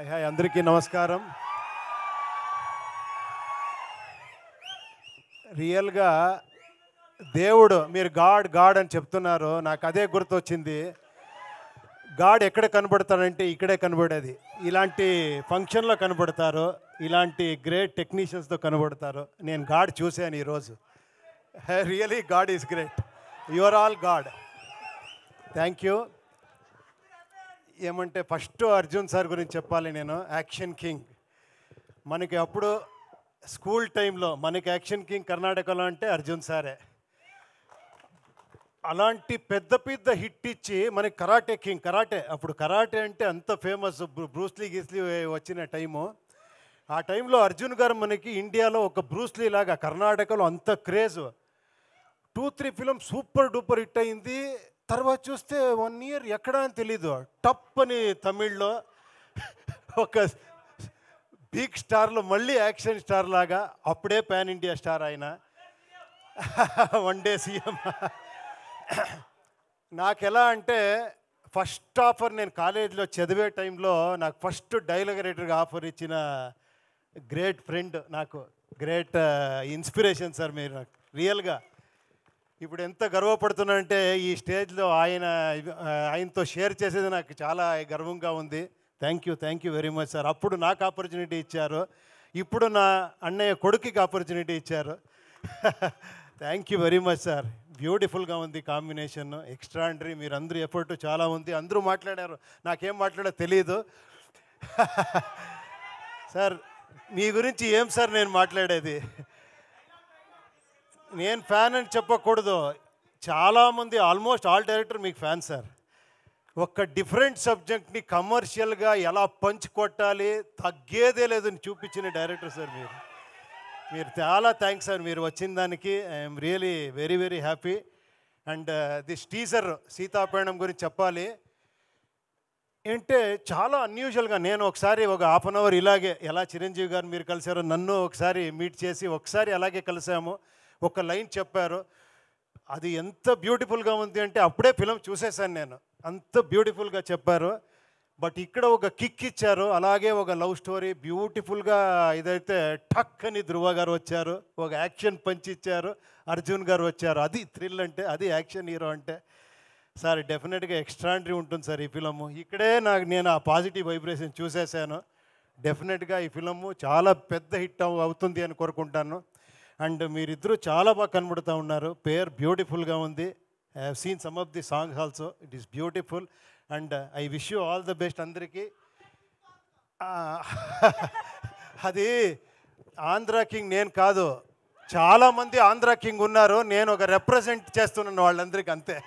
Hi అందరికీ నమస్కారం. రియల్గా దేవుడు మీరు గాడ్ గాడ్ అని చెప్తున్నారు, నాకు అదే గుర్తొచ్చింది. గాడ్ ఎక్కడ కనబడతాడంటే ఇక్కడే కనబడేది. ఇలాంటి ఫంక్షన్లో కనబడతారు, ఇలాంటి గ్రేట్ టెక్నీషియన్స్తో కనబడతారు. నేను గాడ్ చూశాను ఈరోజు. Really God is great. You are all God. Thank you. ఏమంటే ఫస్ట్ అర్జున్ సార్ గురించి చెప్పాలి నేను. Action king. మనకి అప్పుడు స్కూల్ టైంలో మనకి యాక్షన్ కింగ్ కర్ణాటకలో అంటే అర్జున్ సారే. అలాంటి పెద్ద పెద్ద హిట్ ఇచ్చి మనకి కరాటే కింగ్. కరాటే అప్పుడు కరాటే అంటే అంత ఫేమస్, బ్రూస్లీ గీస్లీ వచ్చిన టైము. ఆ టైంలో అర్జున్ గారు మనకి ఇండియాలో ఒక బ్రూస్లీ లాగా కర్ణాటకలో అంత craze. 2-3 film super duper hit అయింది. తర్వాత చూస్తే 1 ఇయర్ ఎక్కడా అని తెలీదు. టప్ అని తమిళ్లో ఒక బిగ్ స్టార్లో మళ్ళీ యాక్షన్ స్టార్ లాగా, అప్పుడే పాన్ ఇండియా స్టార్ ఆయన. 1 డే సీఎం. నాకు ఎలా అంటే ఫస్ట్ ఆఫర్, నేను కాలేజీలో చదివే టైంలో నాకు ఫస్ట్ డైలాగ్ రైటర్గా ఆఫర్ ఇచ్చిన గ్రేట్ ఫ్రెండ్, నాకు గ్రేట్ ఇన్స్పిరేషన్ సార్ మీరు నాకు రియల్గా. ఇప్పుడు ఎంత గర్వపడుతున్నానంటే ఈ స్టేజ్లో ఆయనతో షేర్ చేసేది నాకు చాలా గర్వంగా ఉంది. Thank you very much sir. అప్పుడు నాకు ఆపర్చునిటీ ఇచ్చారు, ఇప్పుడు నా అన్నయ్య కొడుకుకి ఆపర్చునిటీ ఇచ్చారు. Thank you very much sir. బ్యూటిఫుల్గా ఉంది కాంబినేషన్, ఎక్స్ట్రాండరీ. మీరు అందరూ ఎఫర్ట్ చాలా ఉంది. అందరూ మాట్లాడారు, నాకేం మాట్లాడో తెలియదు. సార్ మీ గురించి ఏం సార్ నేను మాట్లాడేది? నేను ఫ్యాన్ అని చెప్పకూడదు, చాలామంది ఆల్మోస్ట్ ఆల్ డైరెక్టర్ మీకు ఫ్యాన్ సార్. ఒక డిఫరెంట్ సబ్జెక్ట్ని కమర్షియల్గా ఎలా పంచ్ కొట్టాలి, తగ్గేదే లేదని చూపించిన డైరెక్టర్ సార్ మీరు చాలా థ్యాంక్స్ సార్ మీరు వచ్చిన దానికి. I'm really very very happy. And this teaser Seethapayanam గురించి చెప్పాలి అంటే చాలా అన్యూజువల్గా. నేను ఒకసారి ఒక ½ అన్ అవర్ ఇలాగే, ఎలా చిరంజీవి గారు మీరు కలిసారో నన్ను ఒకసారి మీట్ చేసి ఒకసారి అలాగే కలిసాము. ఒక లైన్ చెప్పారు, అది ఎంత బ్యూటిఫుల్గా ఉంది అంటే అప్పుడే ఫిలం చూసేసాను నేను, అంత బ్యూటిఫుల్గా చెప్పారు. బట్ ఇక్కడ ఒక కిక్ ఇచ్చారు, అలాగే ఒక లవ్ స్టోరీ బ్యూటిఫుల్గా. ఇదైతే టక్ అని ధృవ గారు వచ్చారు, ఒక యాక్షన్ పంచ్ ఇచ్చారు, అర్జున్ గారు వచ్చారు. అది థ్రిల్ అంటే, అది యాక్షన్ హీరో అంటే. సార్ డెఫినెట్గా ఎక్స్ట్రాండరీ ఉంటుంది సార్ ఈ ఫిలము. ఇక్కడే నేను ఆ పాజిటివ్ వైబ్రేషన్ చూసేసాను. డెఫినెట్గా ఈ ఫిలము చాలా పెద్ద హిట్ అవుతుంది అని కోరుకుంటాను. అండ్ మీరిద్దరూ చాలా బాగా కనబడుతూ ఉన్నారు. పేరు బ్యూటిఫుల్గా ఉంది. I have seen some of the songs also. It is beautiful. And I wish you all the best అందరికీ. అది ఆంధ్ర కింగ్ నేను కాదు, చాలామంది ఆంధ్ర కింగ్ ఉన్నారు, నేను ఒక రిప్రజెంట్ చేస్తున్నాను వాళ్ళందరికీ, అంతే.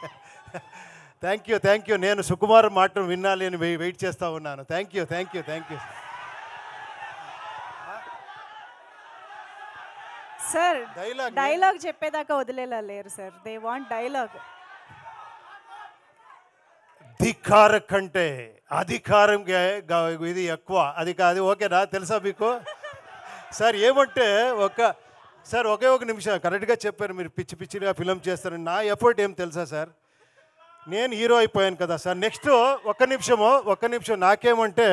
Thank you. నేను సుకుమార్ మాట వినాలి అని వెయిట్ చేస్తూ ఉన్నాను. Thank you. సార్ డైలాగ్ చెప్పేదాకా వదిలేలా లేరు సార్. They want dialogue. ధిక్కార కంటే అధికారం ఇది ఎక్కువ. అది కాదు, ఓకేనా? తెలుసా మీకు సార్? ఏమంటే ఒకే ఒక నిమిషం కరెక్ట్గా చెప్పారు మీరు. పిచ్చిగా ఫిలం చేస్తారని. నా ఎఫర్ట్ ఏం తెలుసా సార్? నేను హీరో అయిపోయాను కదా సార్. నెక్స్ట్ ఒక్క నిమిషం నాకేమంటే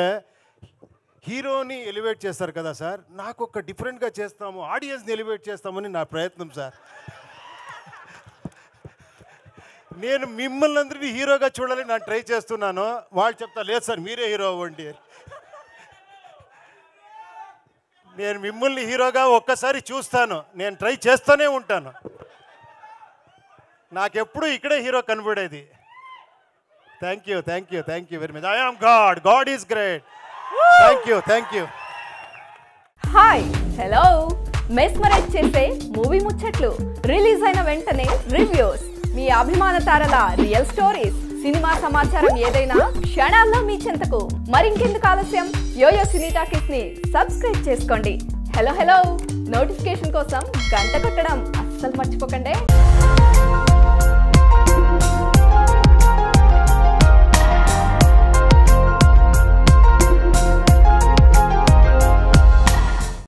హీరోని ఎలివేట్ చేస్తారు కదా సార్, నాకు ఒక డిఫరెంట్గా చేస్తాము, ఆడియన్స్ని ఎలివేట్ చేస్తామని నా ప్రయత్నం సార్. నేను మిమ్మల్ని అందరినీ హీరోగా చూడాలని నేను ట్రై చేస్తున్నాను. వాళ్ళు చెప్తా, లేదు సార్ మీరే హీరో అవ్వండి. నేను మిమ్మల్ని హీరోగా ఒక్కసారి చూస్తాను, నేను ట్రై చేస్తూనే ఉంటాను. నాకెప్పుడు ఇక్కడే హీరో కనబడేది. Thank you very much. I am God is great. Thank you. Hi hello, mesmerise చేసే మూవీ ముచ్చట్లు, రిలీజ్ అయిన వెంటనే రివ్యూస్, మీ అభిమాన తారల రియల్ స్టోరీస్, సినిమా సమాచారం ఏదైనా క్షణాల్లో మీ చెంతకు. మరింకెందుకు ఆలస్యం, యోయో సినీ టాకీస్ ని సబ్స్క్రైబ్ చేసుకోండి. హలో నోటిఫికేషన్ కోసం గంట కొట్టడం అస్సలు మర్చిపోకండి.